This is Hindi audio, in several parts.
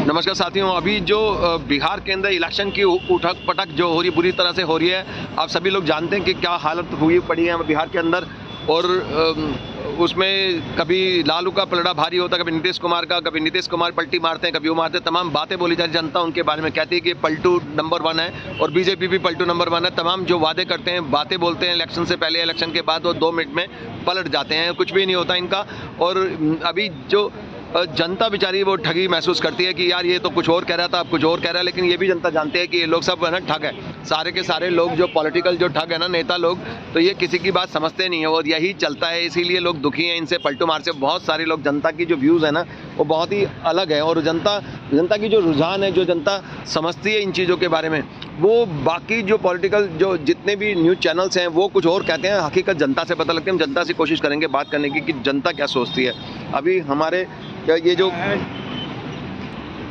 नमस्कार साथियों, अभी जो बिहार के अंदर इलेक्शन की उठक पटक जो हो रही बुरी तरह से हो रही है, आप सभी लोग जानते हैं कि क्या हालत हुई पड़ी है बिहार के अंदर। और उसमें कभी लालू का पलड़ा भारी होता है, कभी नीतीश कुमार का, कभी नीतीश कुमार पलटी मारते हैं, कभी वो मारते हैं। तमाम बातें बोली जा रही, जनता उनके बारे में कहती है कि पलटू नंबर 1 है और बीजेपी भी पलटू नंबर 1 है। तमाम जो वादे करते हैं, बातें बोलते हैं इलेक्शन से पहले, इलेक्शन के बाद वो 2 मिनट में पलट जाते हैं, कुछ भी नहीं होता इनका। और अभी जो जनता बेचारी वो ठगी महसूस करती है कि यार ये तो कुछ और कह रहा था, अब कुछ और कह रहा है। लेकिन ये भी जनता जानती है कि ये लोग सब है ना ठग है, सारे के सारे लोग जो पॉलिटिकल जो ठग है ना नेता लोग, तो ये किसी की बात समझते नहीं है और यही चलता है। इसीलिए लोग दुखी हैं इनसे, पलटू मार से। बहुत सारे लोग, जनता की जो व्यूज़ है ना वो बहुत ही अलग है और जनता की जो रुझान है, जो जनता समझती है इन चीज़ों के बारे में, वो बाकी जो पॉलिटिकल जो जितने भी न्यूज़ चैनल्स हैं वो कुछ और कहते हैं। हकीकत जनता से पता लगती है। हम जनता से कोशिश करेंगे बात करने की कि जनता क्या सोचती है। अभी हमारे ये जो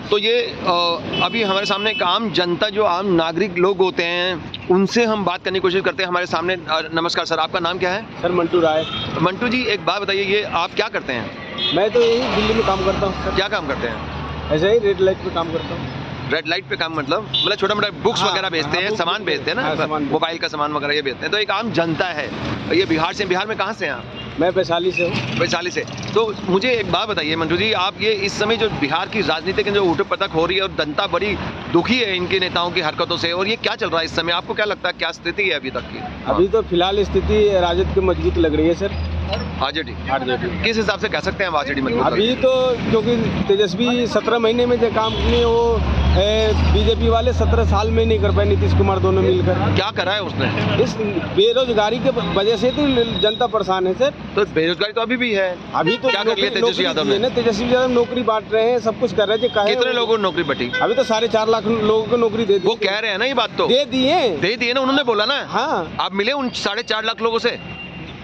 तो ये अभी हमारे सामने एक आम जनता, जो आम नागरिक लोग होते हैं, उनसे हम बात करने की कोशिश करते हैं। हमारे सामने नमस्कार सर, आपका नाम क्या है? सर मंटू राय। मंटू जी, एक बात बताइए, ये आप क्या करते हैं? मैं तो यही दिल्ली में काम करता हूँ। क्या काम करते हैं? ऐसे ही रेड लाइट पे काम करता हूँ। रेड लाइट पे काम मतलब छोटा मोटा बुक्स वगैरह बेचते हैं, सामान बेचते हैं ना, मोबाइल का सामान वगैरह ये बेचते हैं। तो एक आम जनता है, ये बिहार से। बिहार में कहाँ से हैं आप? मैं वैशाली से हूँ। वैशाली से। तो मुझे एक बात बताइए मंटू जी, आप ये इस समय जो बिहार की राजनीति की जो उठक पटक हो रही है और जनता बड़ी दुखी है इनके नेताओं की हरकतों से, और ये क्या चल रहा है इस समय, आपको क्या लगता है क्या स्थिति है अभी तक की? अभी तो फिलहाल स्थिति राजद की मजबूत लग रही है सर। आरजेडी आरजेडी किस हिसाब से कह सकते हैं आरजेडी मजबूत? अभी तो क्योंकि तेजस्वी 17 महीने में जो काम किए वो बीजेपी वाले 17 साल में नहीं कर पाए, नीतीश कुमार दोनों मिलकर। क्या करा है उसने? इस बेरोजगारी के वजह से तो जनता परेशान है सर। तो बेरोजगारी तो अभी भी है। अभी तो क्या कर लिया तेजस्वी यादव ने? तेजस्वी यादव नौकरी बांट रहे हैं, सब कुछ कर रहे हैं। कितने लोगों को नौकरी बटी? अभी तो 4.5 लाख लोगों को नौकरी दे दी। वो कह रहे हैं ना, ये बात तो दे दिए ना, उन्होंने बोला ना। हाँ, आप मिले उन 4.5 लाख लोगों से?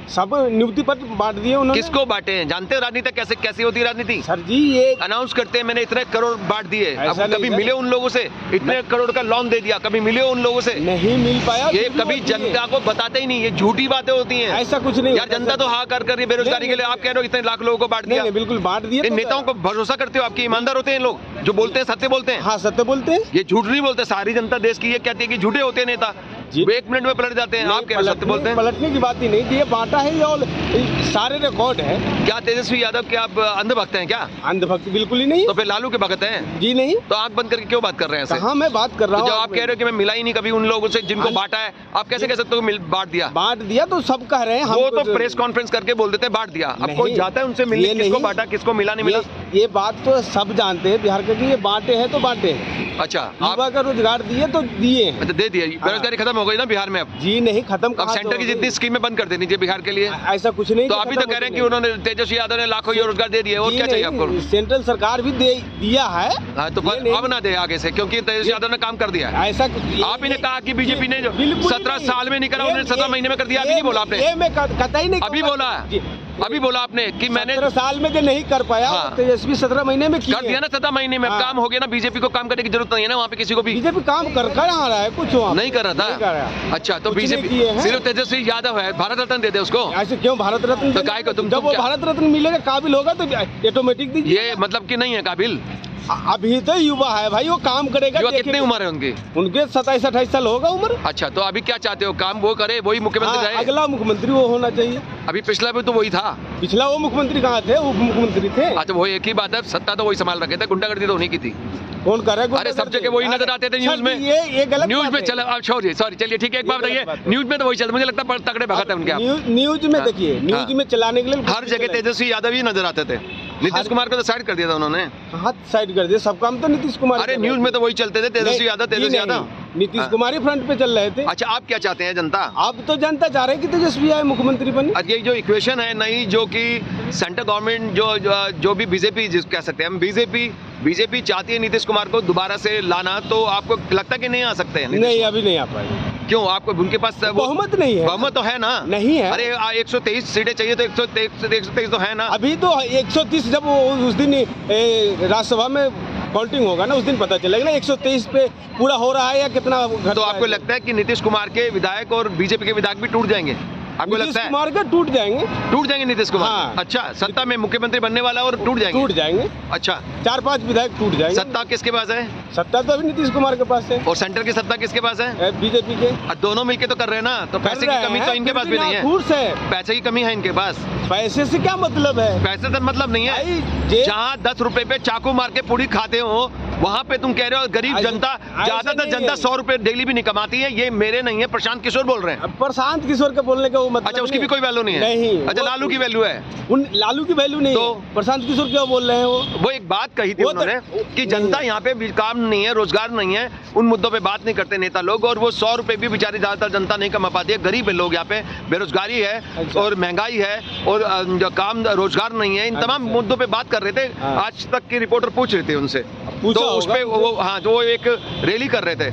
सब नियुक्ति पत्र बांट दिए उन्होंने। किसको बांटे हैं? जानते हैं राजनीति कैसे होती है राजनीति? सर जी ये अनाउंस करते हैं मैंने इतने करोड़ बांट दिए। अब नहीं कभी मिले उन लोगों से? इतने करोड़ का लोन दे दिया, कभी मिले उन लोगों से? नहीं मिल पाया। ये कभी जनता को बताते ही नहीं, ये झूठी बातें होती हैं। ऐसा कुछ नहीं यार, जनता तो हाँ कर रही है बेरोजगारी के लिए, आप कह रहे हो इतने लाख लोगों को बांट दिया। बिल्कुल बांट दिए। इन नेताओं को भरोसा करते हो? आपके ईमानदार होते हैं लोग जो बोलते हैं, सत्य बोलते हैं? हाँ सत्य बोलते हैं, ये झूठ नहीं बोलते। सारी जनता देश की ये कहती है कि झूठे होते हैं नेता, वो 1 मिनट में पलट जाते हैं। आप क्या सत्य बोलते हैं? पलटने की बात ही नहीं, ये बांटा है और सारे रिकॉर्ड है। क्या तेजस्वी यादव के आप अंधभक्त हैं क्या? अंधभक्त बिल्कुल ही नहीं। तो फिर लालू के भक्त हैं? जी नहीं। तो आंख बंद करके क्यों बात कर रहे हैं? हाँ मैं बात कर रहा हूँ। जब आप कह रहे हो कि मैं मिला ही नहीं कभी उन लोगों से जिनको बांटा है, आप कैसे कह सकते हो बांट दिया? बांट दिया तो सब कह रहे हैं। वो तो प्रेस कॉन्फ्रेंस करके बोल देते हैं बांट दिया। अब कोई जाता है उनसे मिलने, किसको बांटा, किसको मिला नहीं मिला? ये बात तो सब जानते हैं बिहार के कि ये बांटे हैं तो बांटे हैं। अच्छा, युवा का रोजगार दिए तो दिए। अच्छा, दे दिए। बेरोजगारी खत्म हो गई ना बिहार में? अब जी नहीं खत्म। अब सेंटर की जितनी स्कीमें बंद कर देनी चाहिए बिहार के लिए। ऐसा कुछ नहीं। तो आप भी तो कह रहे हैं कि उन्होंने, तेजस्वी यादव ने लाखों रोजगार दे दिए, और क्या चाहिए आपको? सेंट्रल सरकार भी दिया है। हाँ, तो अब ना दे आगे से, क्योंकि तेजस्वी यादव ने काम कर दिया है। ऐसा आप ही ने कहा कि बीजेपी ने 17 साल में नहीं करा, उन्होंने 17 महीने में कर दिया। अभी नहीं बोला आपने? अभी बोला, अभी बोला आपने कि मैंने 17 साल में जो नहीं कर पाया। हाँ। तेजस्वी 17 महीने में कर दिया ना, 17 महीने में। हाँ। काम हो गया ना, बीजेपी को काम करने की जरूरत नहीं है ना वहाँ पे किसी को भी। बीजेपी काम कर आ रहा है, कुछ नहीं कर रहा था। अच्छा, तो बीजेपी सिर्फ तेजस्वी यादव है, भारत रत्न दे दे उसको। ऐसे क्यों भारत रत्न? तो काय को तुम जब वो भारत रत्न मिलेगा, काबिल होगा तो ऑटोमेटिक दीजिए। ये मतलब कि नहीं है काबिल? अभी तो युवा है भाई, वो काम करेगा। कितनी उम्र है उनकी? उनके 27-28 साल होगा उम्र। अच्छा, तो अभी क्या चाहते हो? काम वो करे, वही मुख्यमंत्री रहे? अगला मुख्यमंत्री वो होना चाहिए। अभी पिछला भी तो वही था। पिछला वो मुख्यमंत्री कहाँ थे? उप मुख्यमंत्री थे। अच्छा, वो एक ही बात है, सत्ता तो वही संभाल रखे थे, गुंडागर्दी तो उन्हीं की थी। कौन कर रहा है? अरे सब जगह वही नजर आते थे न्यूज में। ये गलत न्यूज में चलो आप छोड़िए, सॉरी, चलिए ठीक है। एक बात बताइए, न्यूज में तो वही चलता, मुझे लगता है तगड़े भगत है उनके। न्यूज में देखिए, न्यूज में चलाने के लिए हर जगह तेजस्वी यादव ही नजर आते थे। नीतीश कुमार को तो साइड कर दिया था उन्होंने। हाथ साइड कर दिया, सब काम तो नीतीश कुमार। अरे न्यूज में तो वही चलते थे, तेजस्वी यादव। नीतीश कुमार ही फ्रंट पे चल रहे थे। अच्छा, आप क्या चाहते हैं जनता? अब तो जनता चाह रही है कि तेजस्वी आए मुख्यमंत्री बने। ये जो इक्वेशन है नई, जो कि सेंट्रल गवर्नमेंट जो भी बीजेपी कह सकते हैं हम, बीजेपी चाहती है नीतीश कुमार को दोबारा से लाना, तो आपको लगता है कि नहीं आ सकते हैं? नहीं, अभी नहीं आ पाएंगे। क्यों? आपको उनके पास बहुमत नहीं है? बहुमत तो है ना। नहीं है। अरे 123 सीटें चाहिए तो 123 तो है ना। अभी तो 130, जब उस दिन राज्यसभा में काउंटिंग होगा ना, उस दिन पता चलेगा ना 123 पे पूरा हो रहा है या कितना। तो आपको लगता है कि नीतीश कुमार के विधायक और बीजेपी के विधायक भी टूट जाएंगे? आपको नीतीश लगता है कुमार के टूट जाएंगे नीतीश कुमार? हाँ। अच्छा, सत्ता में मुख्यमंत्री बनने वाला और टूट जाएंगे। अच्छा, 4-5 विधायक टूट जाएंगे। सत्ता किसके पास है? सत्ता तो अभी नीतीश कुमार के पास है और सेंटर की सत्ता किसके पास है? बीजेपी के। दोनों मिलके तो कर रहे हैं ना, तो पैसे की कमी तो इनके पास भी नहीं है। नाखुश है, पैसे की कमी है इनके पास। पैसे से क्या मतलब है? पैसे से मतलब नहीं है। भाई जहाँ 10 रुपए पे चाकू मार के पूरी खाते हो, वहाँ पे तुम कह रहे हो गरीब जनता, ज्यादातर जनता 100 रुपए डेली भी नहीं कमाती है। ये मेरे नहीं है, प्रशांत किशोर बोल रहे हैं। प्रशांत किशोर के बोलने का वो मतलब अच्छा, उसकी भी कोई वैल्यू नहीं है? नहीं। अच्छा, लालू की वैल्यू है? उन लालू की वैल्यू नहीं तो है। प्रशांत किशोर क्यों बोल रहे हैं? वो एक बात कही थी उन्होंने कि जनता यहाँ पे काम नहीं है, रोजगार नहीं है, उन मुद्दों पे बात नहीं करते नेता लोग। और वो 100 रुपए भी बेचारी ज्यादातर जनता नहीं कमा पाती है। गरीब है लोग यहाँ पे, बेरोजगारी है और महंगाई है और काम रोजगार नहीं है। इन तमाम मुद्दों पे बात कर रहे थे। आज तक की रिपोर्टर पूछ रहे थे उनसे, तो उस पे वो जो वो एक रैली कर रहे थे,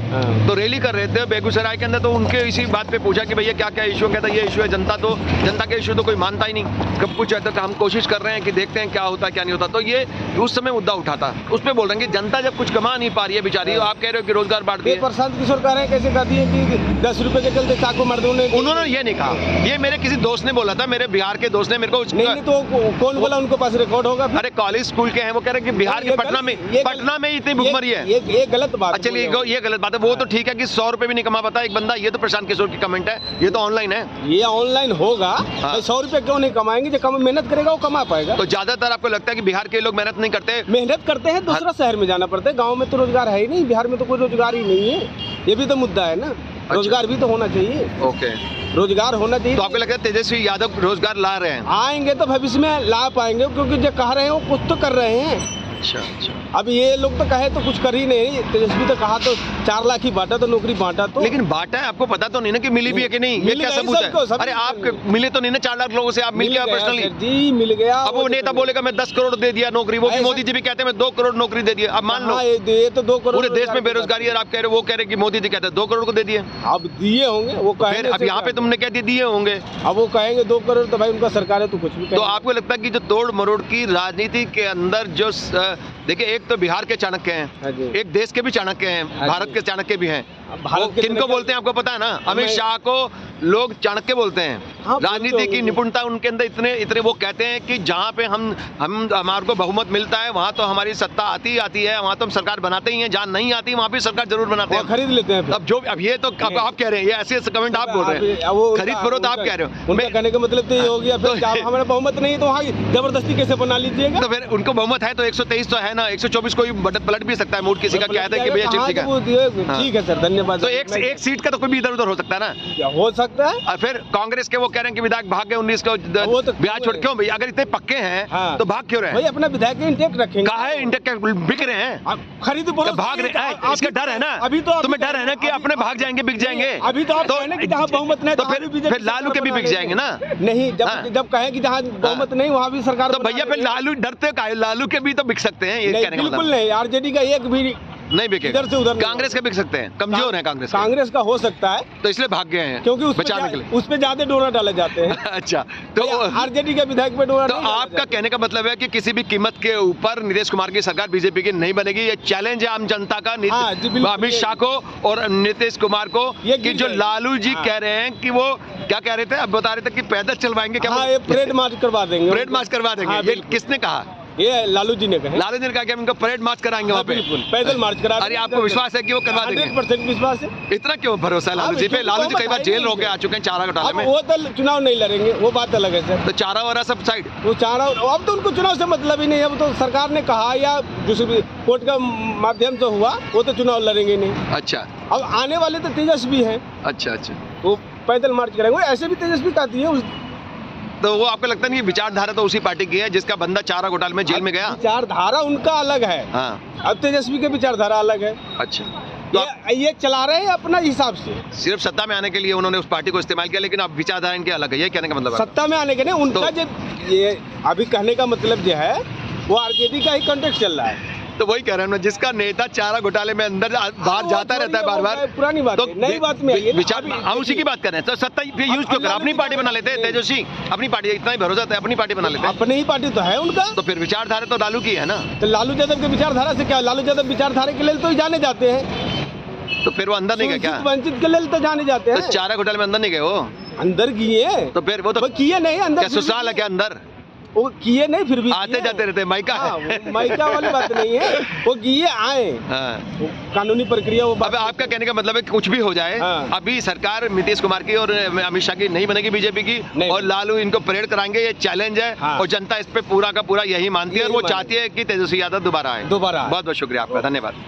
तो रैली कर रहे थे बेगूसराय के अंदर, तो उनके इसी बात पे पूछा कि भैया क्या क्या इशू, कहता ये इशू है, जनता के इशू तो कोई मानता ही नहीं। कब कुछ तो हम कोशिश कर रहे हैं कि देखते हैं क्या होता है क्या नहीं होता। तो ये उस समय मुद्दा उठा था, उस पे बोल रहे हैं कि जनता जब कुछ कमा नहीं पा रही है बेचारी, आप कह रहे हो कि रोजगार बांट दिए। प्रशांत किशोर कह रहे हैं कैसे कहती है कि 10 रुपए के चलते चाकू मार दो। उन्होंने ये नहीं कहा, ये मेरे किसी दोस्त ने बोला था, मेरे बिहार के दोस्त ने मेरे को। नहीं तो कौन बोला? उनको पास रिकॉर्ड होगा। अरे कॉलेज स्कूल के हैं, वो कह रहे हैं कि बिहार के पटना में इतनी भुखमरी है। ये गलत बात है। चलिए ये गलत बात है। वो तो ठीक है कि 100 रुपए भी नहीं कमा पाता एक बंदा, ये तो प्रशांत किशोर की कमेंट है, ये तो ऑनलाइन है। ये ऑनलाइन होगा। हाँ। 100 रुपए क्यों नहीं कमाएंगे? जो कम मेहनत करेगा वो कमा पाएगा। तो ज्यादातर आपको लगता है कि बिहार के लोग मेहनत नहीं करते? मेहनत करते हैं, दूसरा शहर में जाना पड़ता है। गांव में तो रोजगार है ही नहीं, बिहार में तो कोई रोजगार ही नहीं है। ये भी तो मुद्दा है ना, रोजगार भी तो होना चाहिए। ओके, रोजगार होना चाहिए। तो आपको लगता है तेजस्वी यादव रोजगार ला रहे हैं? आएंगे तो भविष्य में ला पाएंगे, क्योंकि जो कह रहे हैं वो कुछ तो कर रहे हैं। अच्छा अच्छा। अब ये लोग तो कहे तो कुछ कर ही नहीं। तेजस्वी तो कहा तो 4 लाख ही बांटा, तो नौकरी बांटा तो। लेकिन बांटा है, आपको पता तो नहीं ना कि मिली भी है कि नहीं? ये क्या सबूत है? अरे आप मिले तो नहीं ना 4 लाख लोगों से? आप मिल गया पर्सनली? जी मिल गया। अब वो नेता बोलेगा मैं 10 करोड़ दे दिया नौकरी, वो भी मोदी जी भी कहते हैं मैं 2 करोड़ नौकरी दे दिया। अब मान लो ये तो 2 करोड़ पूरे देश में बेरोजगारी है, आप कह रहे हो, वो कह रहे कि मोदी जी कहते हैं 2 करोड़ को दे दिए। अब दिए होंगे वो कहेंगे। अब यहाँ पे तुमने कह दिए होंगे, अब वो कहेंगे 2 करोड़, तो भाई उनका सरकार है तो कुछ भी। तो आपको लगता है कि जो तोड़ मरोड़ की राजनीति के अंदर जो देखिए, एक तो बिहार के चाणक्य हैं, एक देश के भी चाणक्य हैं, भारत के चाणक्य भी हैं। किनको बोलते हैं आपको पता है ना? अमित शाह को लोग चाणक्य बोलते हैं। हाँ, राजनीति की निपुणता उनके अंदर इतने वो कहते हैं कि जहाँ पे हमारे को बहुमत मिलता है वहाँ तो हमारी सत्ता आती है, वहाँ तो हम सरकार बनाते ही हैं। जहाँ नहीं आती वहाँ भी सरकार जरूर बनाते हैं, खरीद लेते हैं। अब ये तो आप कह रहे हैं, ये ऐसे कमेंट आप बोल रहे हैं, खरीद फरोख्त आप कह रहे हो। उनका कहने का मतलब तो ये हो गया, फिर हमारा बहुमत नहीं तो वहाँ जबरदस्ती कैसे बना लीजिएगा? तो फिर उनको बहुमत है तो 123 तो है ना, 124 कोई पलट भी सकता है मूड किसी का, कहते हैं कि भैया ठीक है। ठीक है सर, धन्यवाद। तो एक सीट का तो कोई भी इधर उधर हो सकता है ना? हो सकता है। और फिर कांग्रेस के वो कह रहे हैं कि विधायक भाग गए 19 को, ब्याज छोड़। क्यों भाई, अगर इतने पक्के हैं तो भाग क्यों रहे? भाई अपना विधायक इंटेक्ट रखेंगे। कहा है इंटेक्ट बिक रहे हैं? खरीद भाग रहे हैं, इसका डर है ना? अभी तो तुम्हें डर है ना कि अपने भाग जाएंगे, बिक जाएंगे? अभी तो आप कहने कि जहाँ बहुमत नहीं तो फिर लालू के भी बिक जाएंगे ना? नहीं, जब कहे कि जहाँ बहुमत नहीं वहाँ भी सरकार। तो भैया फिर लालू डरते का, लालू के भी तो बिक सकते हैं, ये कहने का मतलब। बिल्कुल नहीं, आरजेडी का एक भी नहीं बिकेगा, इधर से उधर। कांग्रेस के बिक सकते हैं, कमजोर है कांग्रेस का हो सकता है, तो इसलिए भाग गए हैं, क्योंकि बचाने के लिए उस पे ज्यादा डोरा डाले जाते हैं। अच्छा, तो आरजेडी के विधायक पे डोरा। तो आपका कहने का मतलब है कि किसी भी कीमत के ऊपर नीतीश कुमार की सरकार बीजेपी की नहीं बनेगी। ये चैलेंज है आम जनता का अमित शाह को और नीतीश कुमार को, कि जो लालू जी कह रहे हैं कि वो क्या कह रहे थे, अब बता रहे थे कि पैदल चलवाएंगे, क्या परेड मार्च करवा देंगे। परेड मार्च करवा देंगे, ये किसने कहा? ये लालू जी ने कहा। लालू जी ने कहा कि हम इनको परेड मार्च कराएंगे वहाँ पे, पैदल मार्च करा। अरे आपको विश्वास है कि वो करवा देंगे? 100% विश्वास है। इतना क्यों भरोसा है लालू जी पे? लालू जी कई बार जेल होके आ चुके हैं चारा घोटाले में। वो तो चुनाव नहीं लड़ेंगे, वो बात अलग है सर। तो चारा वारा सब साइड, वो चारा, अब तो उनको चुनाव से मतलब ही नहीं है। अब तो सरकार ने कहा या दूसरी कोर्ट का माध्यम से हुआ, वो तो चुनाव लड़ेंगे नहीं। अच्छा, अब आने वाले तो तेजस्वी हैं। अच्छा अच्छा, वो पैदल मार्च करेंगे, ऐसे भी तेजस्वी कहती है। तो वो आपको लगता नहीं कि विचारधारा तो उसी पार्टी की है जिसका बंदा चारा घोटाले में जेल में गया? विचारधारा उनका अलग है। हाँ, अब तेजस्वी की विचारधारा अलग है। अच्छा, तो ये चला रहे हैं अपना हिसाब से। सिर्फ सत्ता में आने के लिए उन्होंने उस पार्टी को इस्तेमाल किया, लेकिन अब विचारधारा इनकी अलग है, ये कहने का मतलब? सत्ता में आने के नहीं, उनका जो ये अभी कहने का मतलब जो है वो आरजेडी का ही कॉन्टेक्स्ट चल रहा है। तो वही कह रहे हैं, जिसका नेता चारा घोटाले में अंदर बाहर जाता रहता है बार बार, पुरानी बात, तो नई बात में विचार हम उसी की बात कर रहे हैं। तो सत्ता यूज क्यों कर, अपनी पार्टी बना लेते हैं तेजस्वी, अपनी पार्टी, इतना ही भरोसा था, अपनी पार्टी बना लेते हैं। अपनी ही पार्टी तो है उनका, तो फिर विचारधारा तो लालू की है ना? तो लालू यादव की विचारधारा से क्या? लालू यादव विचारधारा के लिए तो ही जाने जाते हैं, तो फिर वो अंदर नहीं गए क्या? वंचित के लिए तो जाने जाते हैं। तो चारा घोटाले में अंदर नहीं गए वो? अंदर किए, तो फिर वो तो किए नहीं अंदर, क्या ससुराल है क्या अंदर? वो किए नहीं, फिर भी आते जाते रहते माइका हाँ, है। माइका वाली बात नहीं है, वो किए आए, हाँ। वो कानूनी प्रक्रिया वो अब आपका कहने का मतलब है कि कुछ भी हो जाए, हाँ। अभी सरकार नीतीश कुमार की और अमित शाह की नहीं बनेगी, बीजेपी की, नहीं। और लालू इनको परेड कराएंगे, ये चैलेंज है। हाँ। और जनता इस पे पूरा का पूरा यही मानती है और वो यही चाहती है कि तेजस्वी यादव दोबारा आए। दोबारा आए। बहुत बहुत शुक्रिया आपका, धन्यवाद।